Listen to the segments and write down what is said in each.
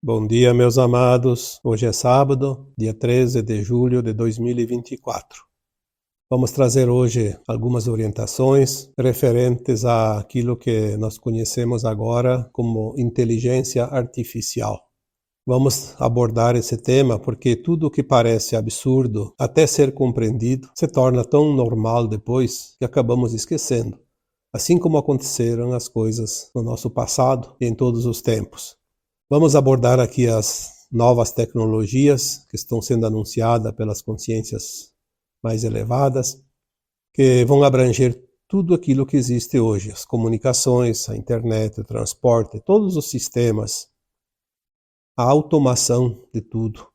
Bom dia, meus amados. Hoje é sábado, dia 13 de julho de 2024. Vamos trazer hoje algumas orientações referentes àquilo que nós conhecemos agora como inteligência artificial. Vamos abordar esse tema porque tudo o que parece absurdo até ser compreendido se torna tão normal depois que acabamos esquecendo, assim como aconteceram as coisas no nosso passado e em todos os tempos. Vamos abordar aqui as novas tecnologias que estão sendo anunciadas pelas consciências mais elevadas, que vão abranger tudo aquilo que existe hoje, as comunicações, a internet, o transporte, todos os sistemas, a automação de tudo.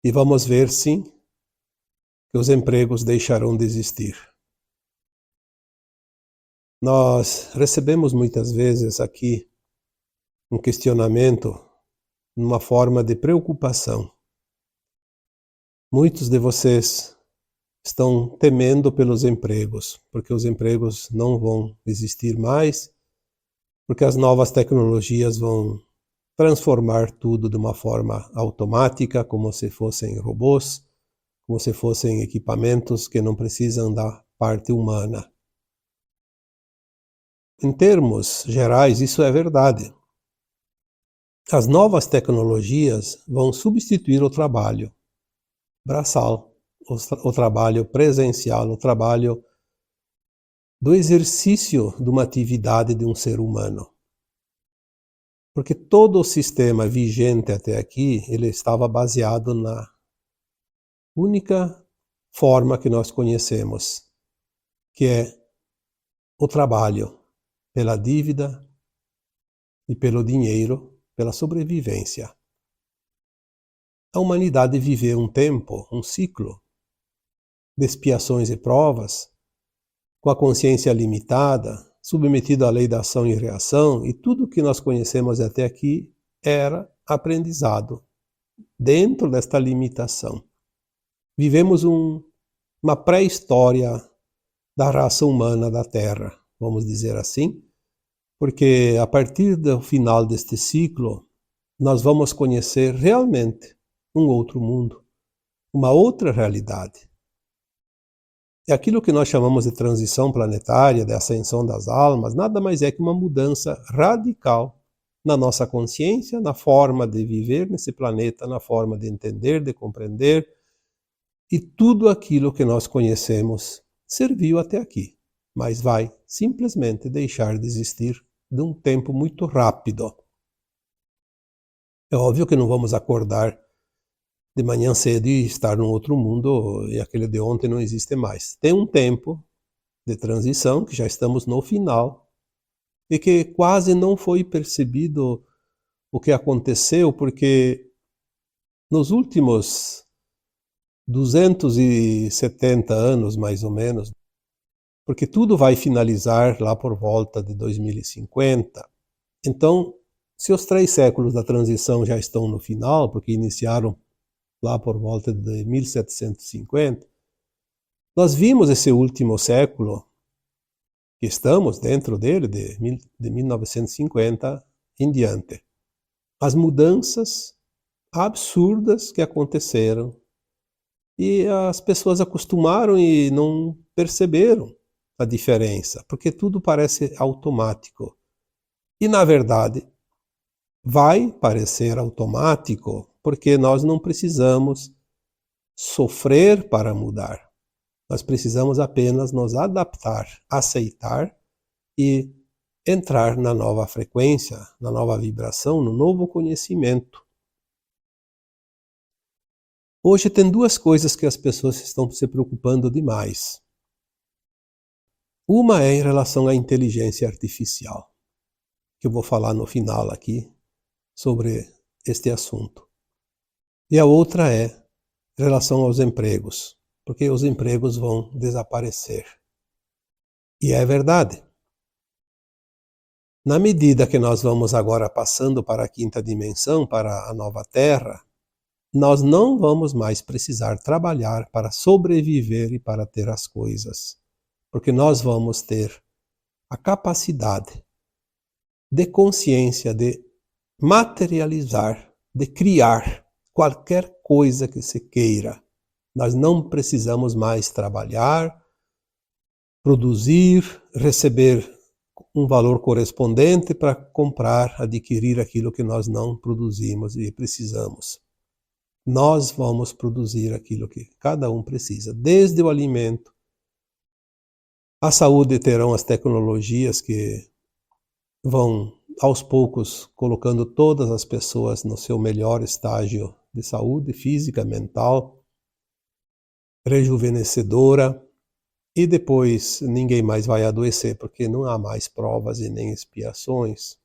E vamos ver, sim, que os empregos deixarão de existir. Nós recebemos muitas vezes aqui um questionamento numa forma de preocupação. Muitos de vocês estão temendo pelos empregos, porque os empregos não vão existir mais, porque as novas tecnologias vão transformar tudo de uma forma automática, como se fossem robôs, como se fossem equipamentos que não precisam da parte humana. Em termos gerais, isso é verdade. As novas tecnologias vão substituir o trabalho braçal, o trabalho presencial, o trabalho do exercício de uma atividade de um ser humano. Porque todo o sistema vigente até aqui, ele estava baseado na única forma que nós conhecemos, que é o trabalho pela dívida e pelo dinheiro, pela sobrevivência. A humanidade viveu um tempo, um ciclo de expiações e provas, com a consciência limitada, submetido à lei da ação e reação, e tudo que nós conhecemos até aqui era aprendizado dentro desta limitação. Vivemos uma pré-história da raça humana da Terra, vamos dizer assim, porque a partir do final deste ciclo, nós vamos conhecer realmente um outro mundo, uma outra realidade. E aquilo que nós chamamos de transição planetária, de ascensão das almas, nada mais é que uma mudança radical na nossa consciência, na forma de viver nesse planeta, na forma de entender, de compreender, e tudo aquilo que nós conhecemos serviu até aqui, mas vai simplesmente deixar de existir de um tempo muito rápido. É óbvio que não vamos acordar de manhã cedo e estar num outro mundo e aquele de ontem não existe mais. Tem um tempo de transição, que já estamos no final, e que quase não foi percebido o que aconteceu, porque nos últimos 270 anos, mais ou menos, porque tudo vai finalizar lá por volta de 2050. Então, se os 3 séculos da transição já estão no final, porque iniciaram lá por volta de 1750, nós vimos esse último século, que estamos dentro dele, de 1950 em diante. As mudanças absurdas que aconteceram. E as pessoas acostumaram e não perceberam a diferença, porque tudo parece automático. E, na verdade, vai parecer automático, porque nós não precisamos sofrer para mudar. Nós precisamos apenas nos adaptar, aceitar e entrar na nova frequência, na nova vibração, no novo conhecimento. Hoje tem 2 coisas que as pessoas estão se preocupando demais. Uma é em relação à inteligência artificial, que eu vou falar no final aqui sobre este assunto. E a outra é em relação aos empregos, porque os empregos vão desaparecer. E é verdade. Na medida que nós vamos agora passando para a 5ª dimensão, para a nova Terra, nós não vamos mais precisar trabalhar para sobreviver e para ter as coisas, porque nós vamos ter a capacidade de consciência de materializar, de criar qualquer coisa que se queira. Nós não precisamos mais trabalhar, produzir, receber um valor correspondente para comprar, adquirir aquilo que nós não produzimos e precisamos. Nós vamos produzir aquilo que cada um precisa, desde o alimento. A saúde terão as tecnologias que vão, aos poucos, colocando todas as pessoas no seu melhor estágio de saúde física, mental, rejuvenescedora, e depois ninguém mais vai adoecer, porque não há mais provas e nem expiações.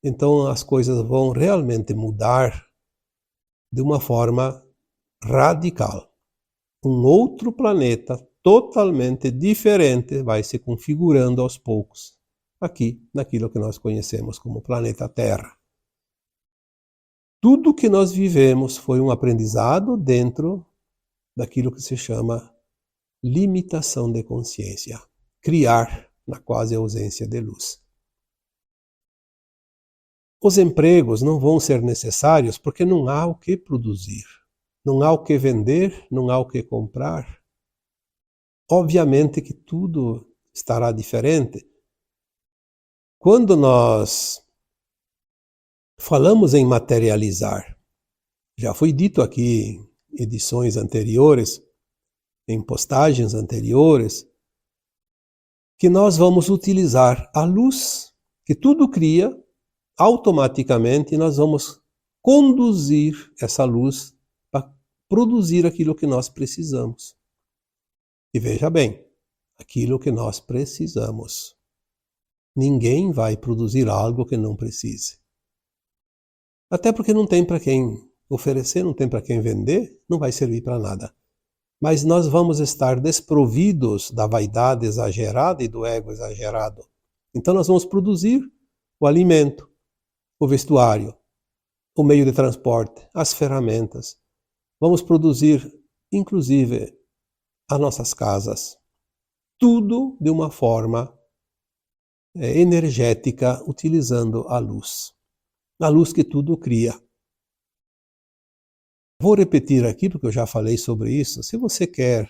Então as coisas vão realmente mudar de uma forma radical. Um outro planeta totalmente diferente vai se configurando aos poucos, aqui, naquilo que nós conhecemos como planeta Terra. Tudo que nós vivemos foi um aprendizado dentro daquilo que se chama limitação de consciência, criar na quase ausência de luz. Os empregos não vão ser necessários porque não há o que produzir, não há o que vender, não há o que comprar. Obviamente que tudo estará diferente. Quando nós falamos em materializar, já foi dito aqui em edições anteriores, em postagens anteriores, que nós vamos utilizar a luz que tudo cria, automaticamente nós vamos conduzir essa luz para produzir aquilo que nós precisamos. E veja bem, aquilo que nós precisamos. Ninguém vai produzir algo que não precise. Até porque não tem para quem oferecer, não tem para quem vender, não vai servir para nada. Mas nós vamos estar desprovidos da vaidade exagerada e do ego exagerado. Então nós vamos produzir o alimento, o vestuário, o meio de transporte, as ferramentas. Vamos produzir, inclusive, as nossas casas. Tudo de uma forma energética, utilizando a luz. A luz que tudo cria. Vou repetir aqui, porque eu já falei sobre isso. Se você quer,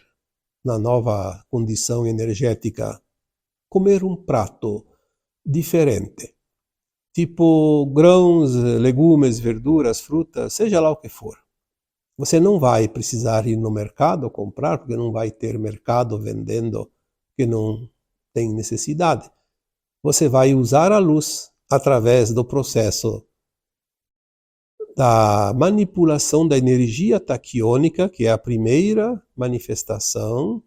na nova condição energética, comer um prato diferente, tipo grãos, legumes, verduras, frutas, seja lá o que for, você não vai precisar ir no mercado comprar, porque não vai ter mercado vendendo que não tem necessidade. Você vai usar a luz através do processo da manipulação da energia taquiônica, que é a primeira manifestação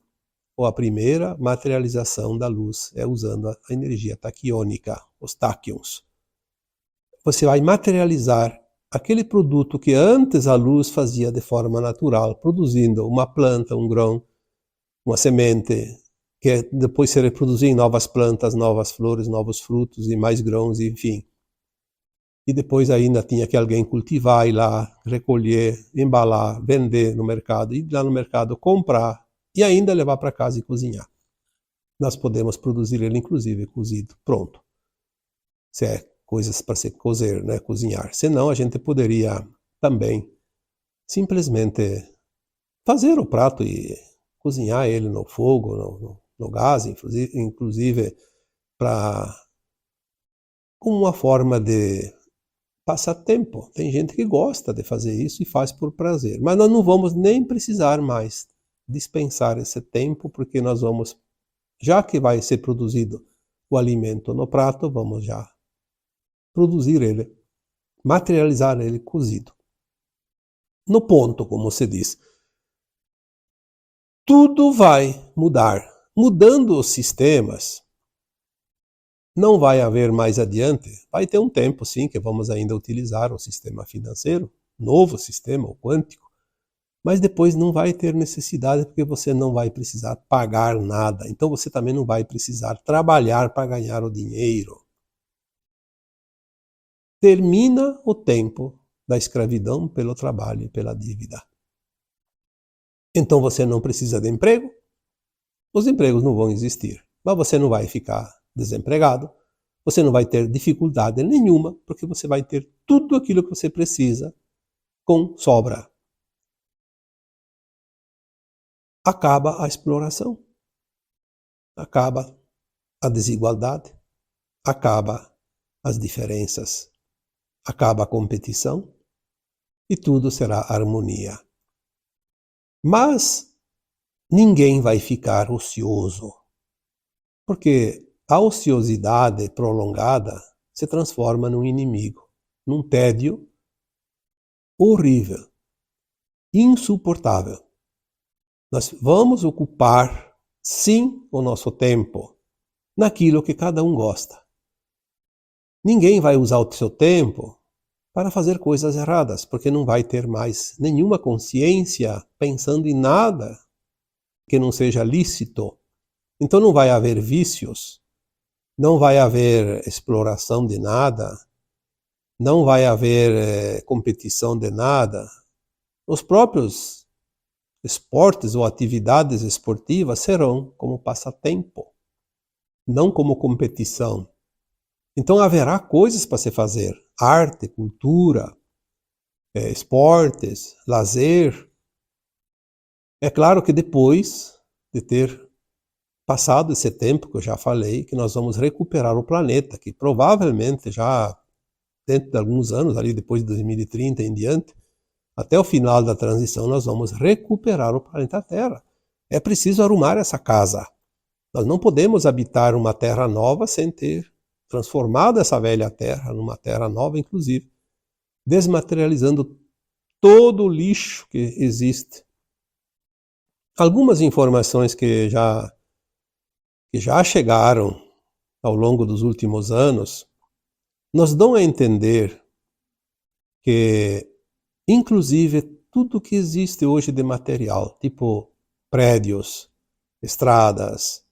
ou a primeira materialização da luz, é usando a energia taquiônica, os táquions. Você vai materializar aquele produto que antes a luz fazia de forma natural, produzindo uma planta, um grão, uma semente, que depois se reproduzia em novas plantas, novas flores, novos frutos e mais grãos, enfim. E depois ainda tinha que alguém cultivar, ir lá, recolher, embalar, vender no mercado, ir lá no mercado comprar e ainda levar para casa e cozinhar. Nós podemos produzir ele, inclusive, cozido, pronto. Se é coisas para se cozer, né, cozinhar. Senão a gente poderia também simplesmente fazer o prato e cozinhar ele no fogo, no gás, inclusive como uma forma de passar tempo. Tem gente que gosta de fazer isso e faz por prazer. Mas nós não vamos nem precisar mais dispensar esse tempo, porque nós vamos, já que vai ser produzido o alimento no prato, vamos já produzir ele, materializar ele cozido. No ponto, como se diz, tudo vai mudar. Mudando os sistemas, não vai haver mais adiante, vai ter um tempo sim que vamos ainda utilizar o sistema financeiro, novo sistema, o quântico, mas depois não vai ter necessidade porque você não vai precisar pagar nada, então você também não vai precisar trabalhar para ganhar o dinheiro. Termina o tempo da escravidão pelo trabalho e pela dívida. Então você não precisa de emprego, os empregos não vão existir, mas você não vai ficar desempregado, Você não vai ter dificuldade nenhuma, porque você vai ter tudo aquilo que você precisa com sobra. Acaba a exploração, acaba a desigualdade, acaba as diferenças, acaba a competição e tudo será harmonia. Mas ninguém vai ficar ocioso, porque a ociosidade prolongada se transforma num inimigo, num tédio horrível, insuportável. Nós vamos ocupar, sim, o nosso tempo naquilo que cada um gosta. Ninguém vai usar o seu tempo para fazer coisas erradas, porque não vai ter mais nenhuma consciência pensando em nada que não seja lícito. Então não vai haver vícios, não vai haver exploração de nada, não vai haver competição de nada. Os próprios esportes ou atividades esportivas serão como passatempo, não como competição. Então haverá coisas para se fazer, arte, cultura, esportes, lazer. É claro que depois de ter passado esse tempo que eu já falei, que nós vamos recuperar o planeta, que provavelmente já dentro de alguns anos, ali depois de 2030 em diante, até o final da transição, nós vamos recuperar o planeta Terra. É preciso arrumar essa casa. Nós não podemos habitar uma terra nova sem ter transformado essa velha terra numa terra nova, inclusive, desmaterializando todo o lixo que existe. Algumas informações que já chegaram ao longo dos últimos anos nos dão a entender que, inclusive, tudo que existe hoje de material, tipo prédios, estradas,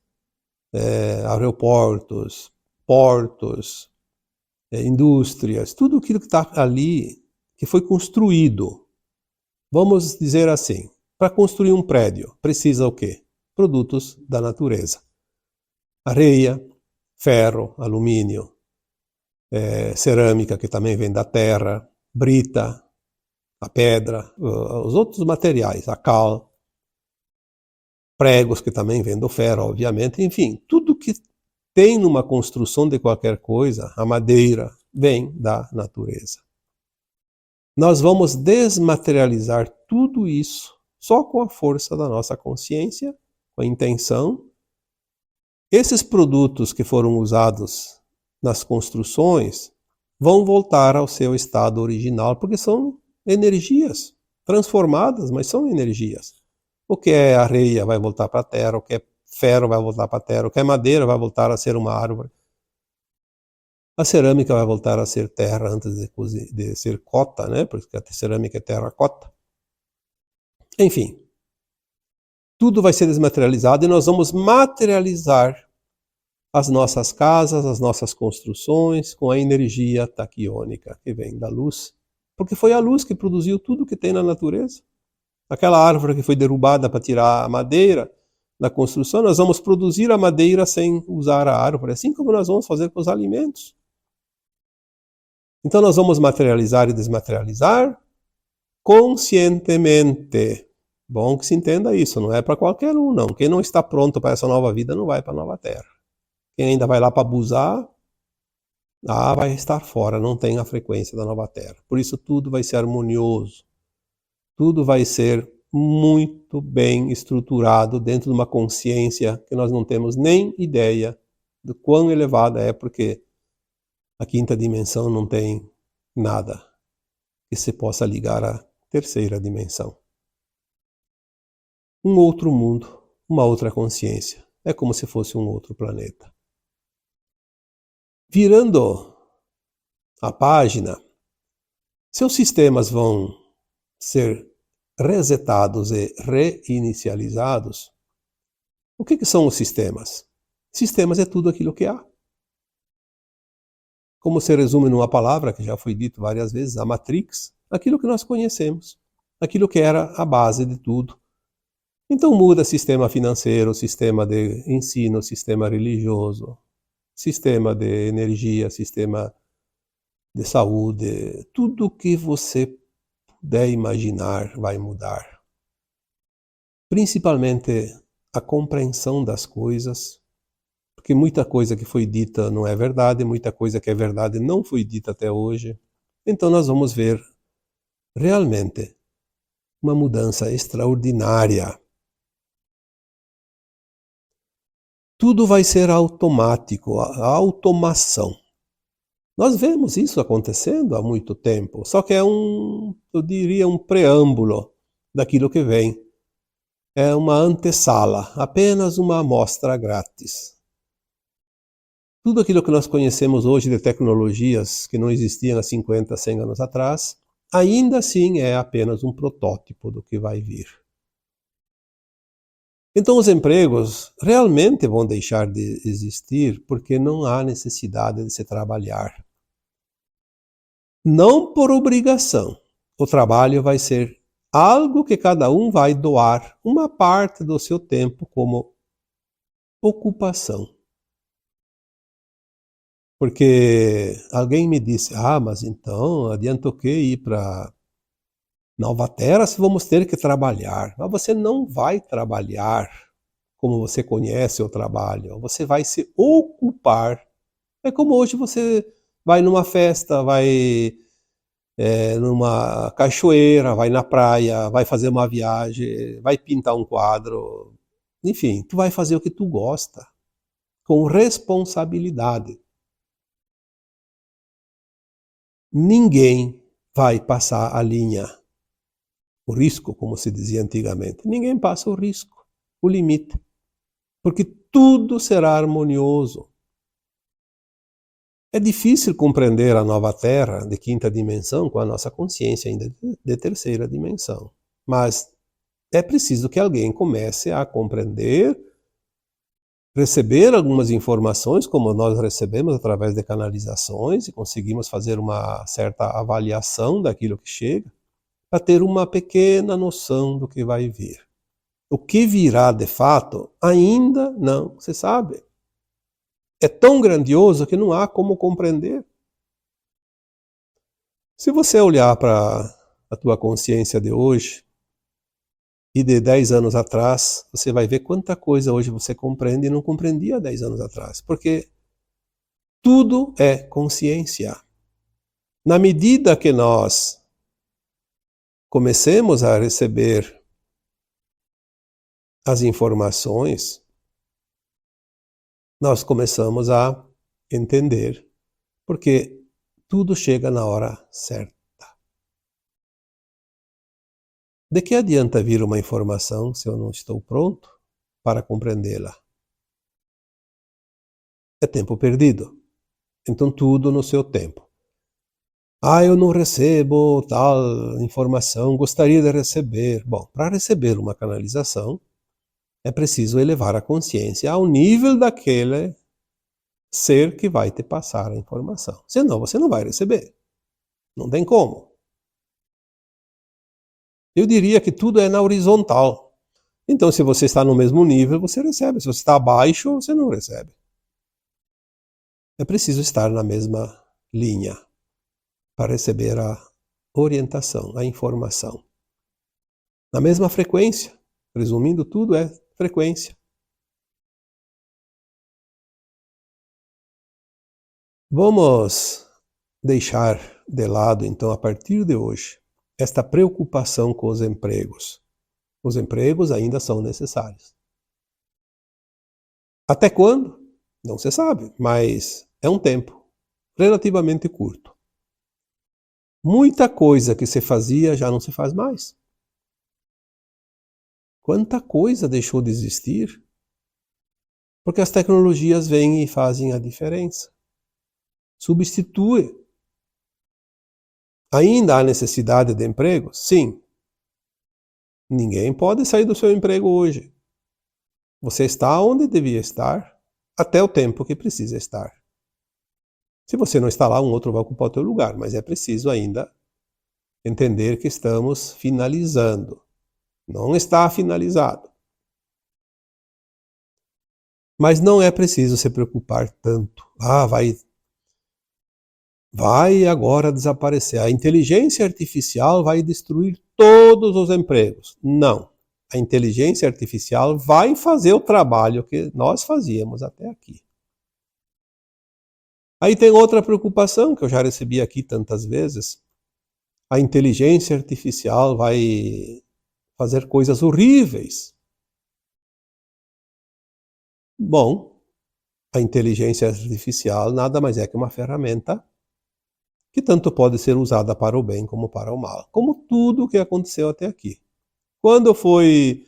aeroportos, portos, indústrias, tudo aquilo que está ali, que foi construído, vamos dizer assim, para construir um prédio, precisa o quê? Produtos da natureza. Areia, ferro, alumínio, cerâmica, que também vem da terra, brita, a pedra, os outros materiais, a cal, pregos, que também vem do ferro, obviamente, enfim, tudo que tem numa construção de qualquer coisa, a madeira, vem da natureza. Nós vamos desmaterializar tudo isso só com a força da nossa consciência, com a intenção. Esses produtos que foram usados nas construções vão voltar ao seu estado original, porque são energias transformadas, mas são energias. O que é areia vai voltar para a terra, o que é ferro vai voltar para a terra, o que é madeira vai voltar a ser uma árvore. A cerâmica vai voltar a ser terra antes de ser cota, né? Porque a cerâmica é terracota. Enfim, tudo vai ser desmaterializado e nós vamos materializar as nossas casas, as nossas construções com a energia taquiônica que vem da luz, porque foi a luz que produziu tudo que tem na natureza. Aquela árvore que foi derrubada para tirar a madeira da construção, nós vamos produzir a madeira sem usar a árvore, assim como nós vamos fazer com os alimentos. Então nós vamos materializar e desmaterializar conscientemente. Bom que se entenda isso, não é para qualquer um, não. Quem não está pronto para essa nova vida não vai para a nova terra. Quem ainda vai lá para abusar, vai estar fora, não tem a frequência da nova terra. Por isso tudo vai ser harmonioso. Tudo vai ser muito bem estruturado dentro de uma consciência que nós não temos nem ideia do quão elevada é, porque a quinta dimensão não tem nada que se possa ligar à terceira dimensão. Um outro mundo, uma outra consciência. É como se fosse um outro planeta. Virando a página, seus sistemas vão ser resetados e reinicializados. O que são os sistemas? Sistemas é tudo aquilo que há. Como se resume numa palavra que já foi dito várias vezes, a Matrix, aquilo que nós conhecemos, aquilo que era a base de tudo. Então muda sistema financeiro, sistema de ensino, sistema religioso, sistema de energia, sistema de saúde, tudo que você puder imaginar vai mudar. Principalmente a compreensão das coisas, porque muita coisa que foi dita não é verdade, muita coisa que é verdade não foi dita até hoje. Então nós vamos ver realmente uma mudança extraordinária. Tudo vai ser automático, a automação. Nós vemos isso acontecendo há muito tempo, só que é eu diria, um preâmbulo daquilo que vem. É uma antessala, apenas uma amostra grátis. Tudo aquilo que nós conhecemos hoje de tecnologias que não existiam há 50, 100 anos atrás, ainda assim é apenas um protótipo do que vai vir. Então os empregos realmente vão deixar de existir porque não há necessidade de se trabalhar. Não por obrigação. O trabalho vai ser algo que cada um vai doar uma parte do seu tempo como ocupação. Porque alguém me disse, mas então adianta o quê ir para Nova Terra se vamos ter que trabalhar? Mas você não vai trabalhar como você conhece o trabalho, você vai se ocupar. É como hoje você vai numa festa, vai numa cachoeira, vai na praia, vai fazer uma viagem, vai pintar um quadro. Enfim, tu vai fazer o que tu gosta, com responsabilidade. Ninguém vai passar a linha, o risco, como se dizia antigamente. Ninguém passa o risco, o limite, porque tudo será harmonioso. É difícil compreender a nova Terra de quinta dimensão com a nossa consciência ainda de terceira dimensão. Mas é preciso que alguém comece a compreender, receber algumas informações, como nós recebemos através de canalizações, e conseguimos fazer uma certa avaliação daquilo que chega, para ter uma pequena noção do que vai vir. O que virá de fato ainda não se sabe. É tão grandioso que não há como compreender. Se você olhar para a tua consciência de hoje e de 10 anos atrás, você vai ver quanta coisa hoje você compreende e não compreendia há 10 anos atrás. Porque tudo é consciência. Na medida que nós comecemos a receber as informações, nós começamos a entender, porque tudo chega na hora certa. De que adianta vir uma informação se eu não estou pronto para compreendê-la? É tempo perdido. Então tudo no seu tempo. Eu não recebo tal informação, gostaria de receber. Bom, para receber uma canalização, é preciso elevar a consciência ao nível daquele ser que vai te passar a informação. Senão você não vai receber. Não tem como. Eu diria que tudo é na horizontal. Então, se você está no mesmo nível, você recebe. Se você está abaixo, você não recebe. É preciso estar na mesma linha para receber a orientação, a informação. Na mesma frequência. Resumindo, tudo é frequência. Vamos deixar de lado, então, a partir de hoje, esta preocupação com os empregos. Os empregos ainda são necessários. Até quando? Não se sabe, mas é um tempo relativamente curto. Muita coisa que se fazia já não se faz mais. Quanta coisa deixou de existir? Porque as tecnologias vêm e fazem a diferença. Substitui. Ainda há necessidade de emprego? Sim. Ninguém pode sair do seu emprego hoje. Você está onde devia estar, até o tempo que precisa estar. Se você não está lá, um outro vai ocupar o teu lugar, mas é preciso ainda entender que estamos finalizando. Não está finalizado. Mas não é preciso se preocupar tanto. Vai agora desaparecer. A inteligência artificial vai destruir todos os empregos. Não. A inteligência artificial vai fazer o trabalho que nós fazíamos até aqui. Aí tem outra preocupação que eu já recebi aqui tantas vezes. A inteligência artificial vai fazer coisas horríveis. Bom, a inteligência artificial nada mais é que uma ferramenta que tanto pode ser usada para o bem como para o mal, como tudo o que aconteceu até aqui. Quando foi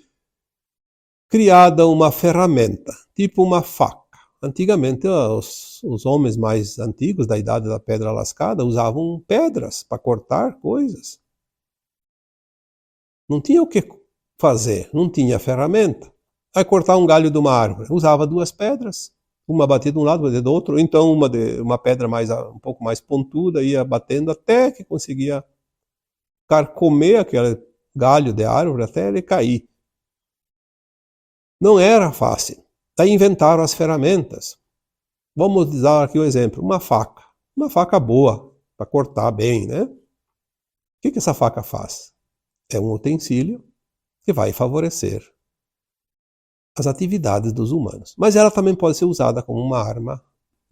criada uma ferramenta, tipo uma faca, antigamente os homens mais antigos, da idade da pedra lascada, usavam pedras para cortar coisas. Não tinha o que fazer, não tinha ferramenta. Aí cortar um galho de uma árvore, usava duas pedras, uma batia de um lado, outra do outro, então uma pedra um pouco mais pontuda ia batendo até que conseguia carcomer aquele galho de árvore até ele cair. Não era fácil. Daí inventaram as ferramentas. Vamos usar aqui um exemplo, uma faca boa para cortar bem, né? O que essa faca faz? É um utensílio que vai favorecer as atividades dos humanos. Mas ela também pode ser usada como uma arma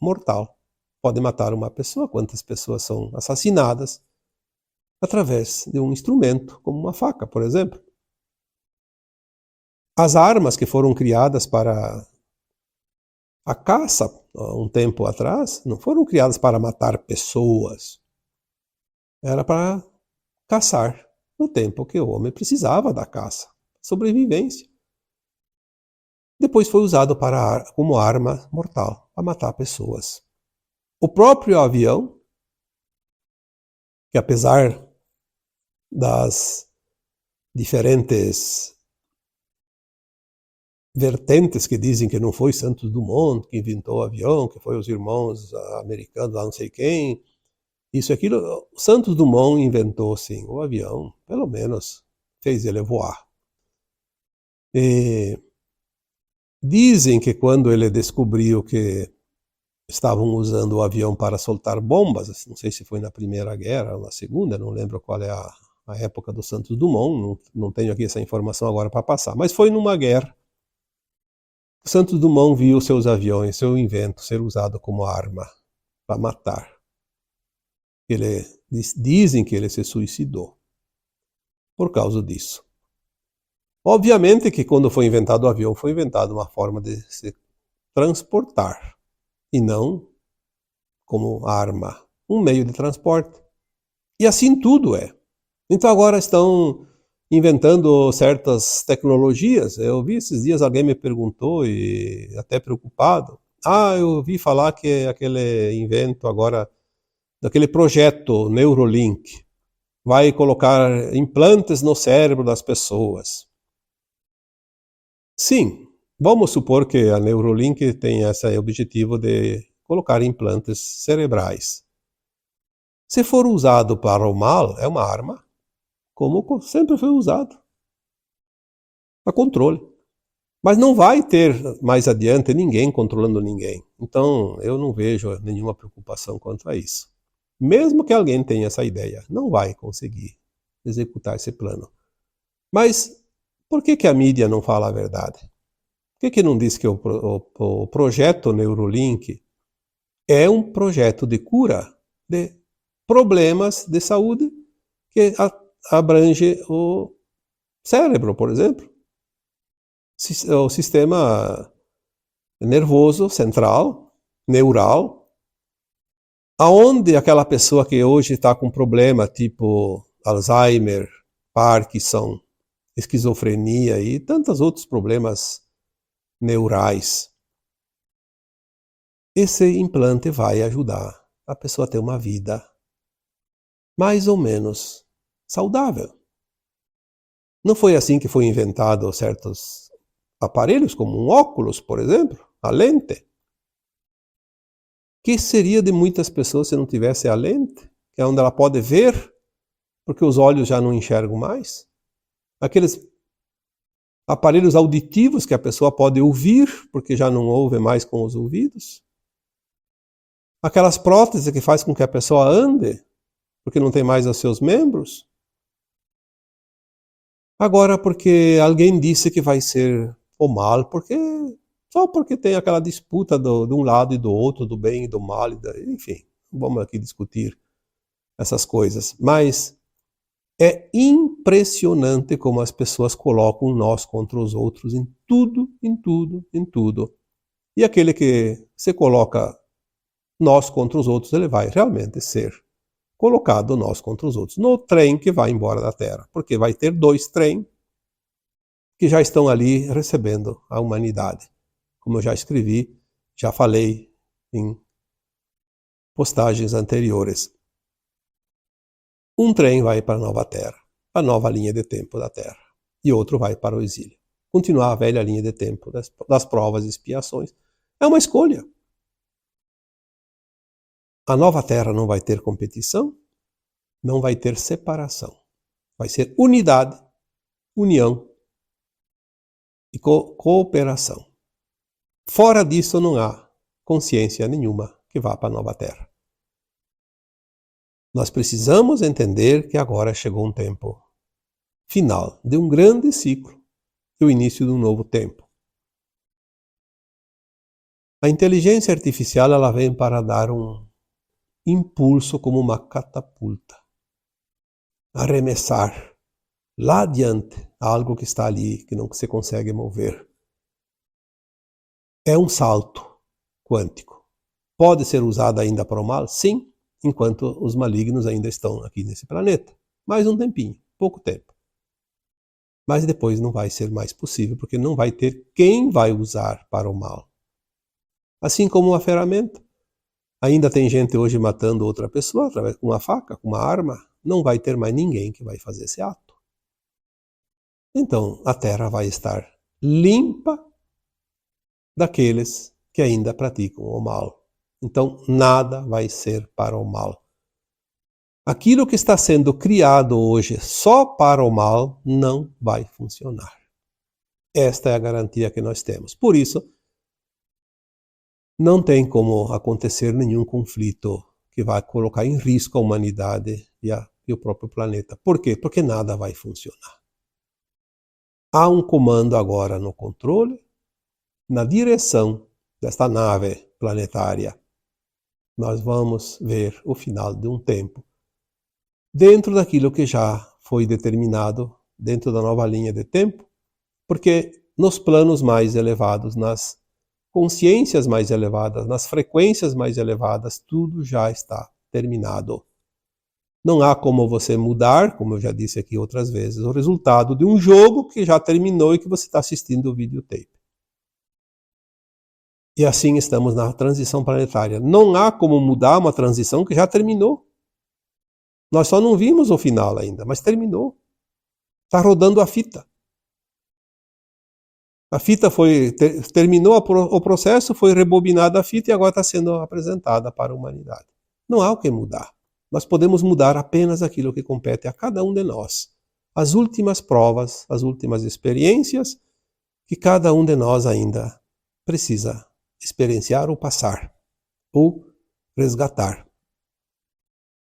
mortal. Pode matar uma pessoa. Quantas pessoas são assassinadas através de um instrumento, como uma faca, por exemplo? As armas que foram criadas para a caça, um tempo atrás, não foram criadas para matar pessoas. Era para caçar, no tempo que o homem precisava da caça, sobrevivência. Depois foi usado como arma mortal, para matar pessoas. O próprio avião, que apesar das diferentes vertentes que dizem que não foi Santos Dumont que inventou o avião, que foi os irmãos americanos, lá não sei quem, isso e aquilo, Santos Dumont inventou sim o avião, pelo menos fez ele voar. E dizem que quando ele descobriu que estavam usando o avião para soltar bombas, não sei se foi na Primeira Guerra ou na Segunda, não lembro qual é a época do Santos Dumont, não tenho aqui essa informação agora para passar, mas foi numa guerra. Santos Dumont viu seus aviões, seu invento, ser usado como arma para matar. Dizem que ele se suicidou por causa disso. Obviamente que quando foi inventado o avião, foi inventado uma forma de se transportar e não como arma, um meio de transporte. E assim tudo é. Então agora estão inventando certas tecnologias. Eu vi esses dias, alguém me perguntou, e até preocupado, eu ouvi falar que aquele invento agora, daquele projeto Neuralink, vai colocar implantes no cérebro das pessoas. Sim, vamos supor que a Neuralink tem esse objetivo de colocar implantes cerebrais. Se for usado para o mal, é uma arma, como sempre foi usado, para controle. Mas não vai ter mais adiante ninguém controlando ninguém. Então eu não vejo nenhuma preocupação quanto a isso. Mesmo que alguém tenha essa ideia, não vai conseguir executar esse plano. Mas por que a mídia não fala a verdade? Por que não diz que o projeto Neuralink é um projeto de cura de problemas de saúde que abrange o cérebro, por exemplo? O sistema nervoso central, neural, aonde aquela pessoa que hoje está com problema tipo Alzheimer, Parkinson, esquizofrenia e tantos outros problemas neurais, esse implante vai ajudar a pessoa a ter uma vida mais ou menos saudável. Não foi assim que foi inventado certos aparelhos, como um óculos, por exemplo, a lente. Que seria de muitas pessoas se não tivesse a lente, que é onde ela pode ver, porque os olhos já não enxergam mais? Aqueles aparelhos auditivos que a pessoa pode ouvir, porque já não ouve mais com os ouvidos, aquelas próteses que faz com que a pessoa ande, porque não tem mais os seus membros. Agora, porque alguém disse que vai ser o mal, só porque tem aquela disputa de um lado e do outro, do bem e do mal, enfim, vamos aqui discutir essas coisas. Mas é impressionante como as pessoas colocam nós contra os outros em tudo, em tudo, em tudo. E aquele que se coloca nós contra os outros, ele vai realmente ser colocado nós contra os outros no trem que vai embora da Terra, porque vai ter 2 trens que já estão ali recebendo a humanidade. Como eu já escrevi, já falei em postagens anteriores. Um trem vai para a nova Terra, a nova linha de tempo da Terra, e outro vai para o exílio. Continuar a velha linha de tempo das provas e expiações. É uma escolha. A nova Terra não vai ter competição, não vai ter separação. Vai ser unidade, união e cooperação. Fora disso não há consciência nenhuma que vá para a nova Terra. Nós precisamos entender que agora chegou um tempo final de um grande ciclo e o início de um novo tempo. A inteligência artificial ela vem para dar um impulso como uma catapulta, arremessar lá adiante algo que está ali, que não se consegue mover. É um salto quântico. Pode ser usado ainda para o mal? Sim, enquanto os malignos ainda estão aqui nesse planeta. Mais um tempinho, pouco tempo. Mas depois não vai ser mais possível, porque não vai ter quem vai usar para o mal. Assim como a ferramenta. Ainda tem gente hoje matando outra pessoa através de uma faca, com uma arma. Não vai ter mais ninguém que vai fazer esse ato. Então a Terra vai estar limpa daqueles que ainda praticam o mal. Então nada vai ser para o mal. Aquilo que está sendo criado hoje só para o mal não vai funcionar. Esta é a garantia que nós temos. Por isso, não tem como acontecer nenhum conflito que vai colocar em risco a humanidade e o próprio planeta. Por quê? Porque nada vai funcionar. Há um comando agora no controle, na direção desta nave planetária. Nós vamos ver o final de um tempo dentro daquilo que já foi determinado dentro da nova linha de tempo, porque nos planos mais elevados, nas consciências mais elevadas, nas frequências mais elevadas, tudo já está terminado. Não há como você mudar, como eu já disse aqui outras vezes, o resultado de um jogo que já terminou e que você está assistindo o videotape. E assim estamos na transição planetária. Não há como mudar uma transição que já terminou. Nós só não vimos o final ainda, mas terminou. Está rodando a fita. A fita terminou o processo, foi rebobinada a fita e agora está sendo apresentada para a humanidade. Não há o que mudar. Nós podemos mudar apenas aquilo que compete a cada um de nós. As últimas provas, as últimas experiências que cada um de nós ainda precisa experienciar ou passar, ou resgatar.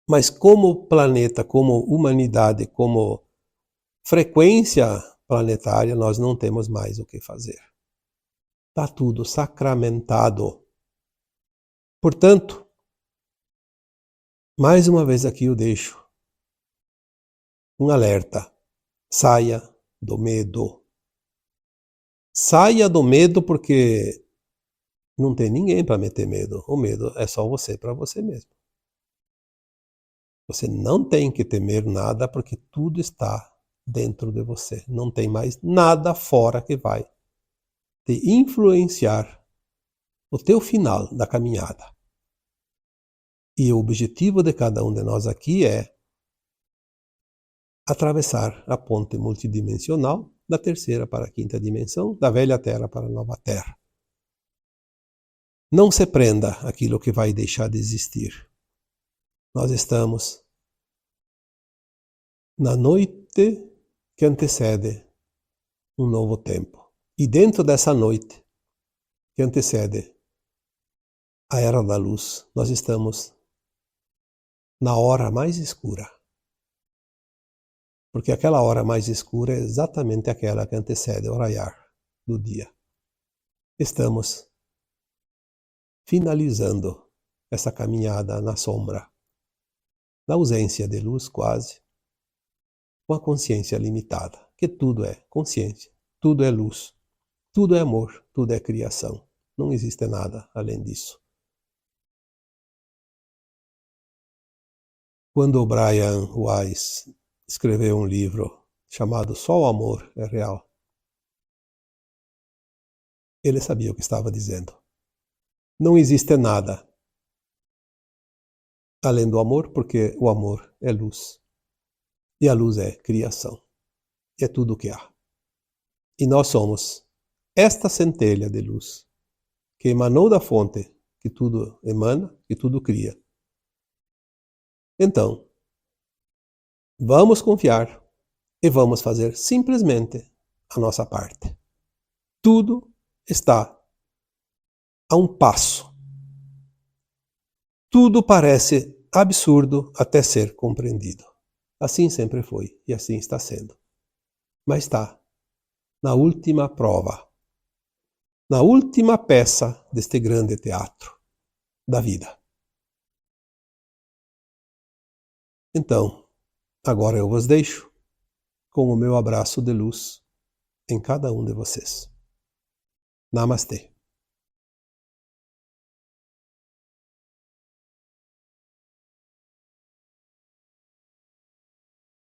Mas como planeta, como humanidade, como frequência planetária, nós não temos mais o que fazer. Está tudo sacramentado. Portanto, mais uma vez aqui eu deixo um alerta. Saia do medo. Saia do medo porque não tem ninguém para meter medo. O medo é só você para você mesmo. Você não tem que temer nada porque tudo está dentro de você. Não tem mais nada fora que vai te influenciar o teu final da caminhada. E o objetivo de cada um de nós aqui é atravessar a ponte multidimensional da terceira para a quinta dimensão, da velha Terra para a nova Terra. Não se prenda àquilo que vai deixar de existir. Nós estamos na noite que antecede um novo tempo. E dentro dessa noite que antecede a Era da Luz, nós estamos na hora mais escura. Porque aquela hora mais escura é exatamente aquela que antecede o raiar do dia. Estamos finalizando essa caminhada na sombra, na ausência de luz quase, com a consciência limitada, que tudo é consciência, tudo é luz, tudo é amor, tudo é criação. Não existe nada além disso. Quando o Brian Weiss escreveu um livro chamado Só o Amor é Real, ele sabia o que estava dizendo. Não existe nada além do amor, porque o amor é luz. E a luz é criação. E é tudo o que há. E nós somos esta centelha de luz que emanou da fonte que tudo emana, que tudo cria. Então, vamos confiar e vamos fazer simplesmente a nossa parte. Tudo está a um passo. Tudo parece absurdo até ser compreendido. Assim sempre foi e assim está sendo. Mas está na última prova, na última peça deste grande teatro da vida. Então, agora eu vos deixo com o meu abraço de luz em cada um de vocês. Namastê.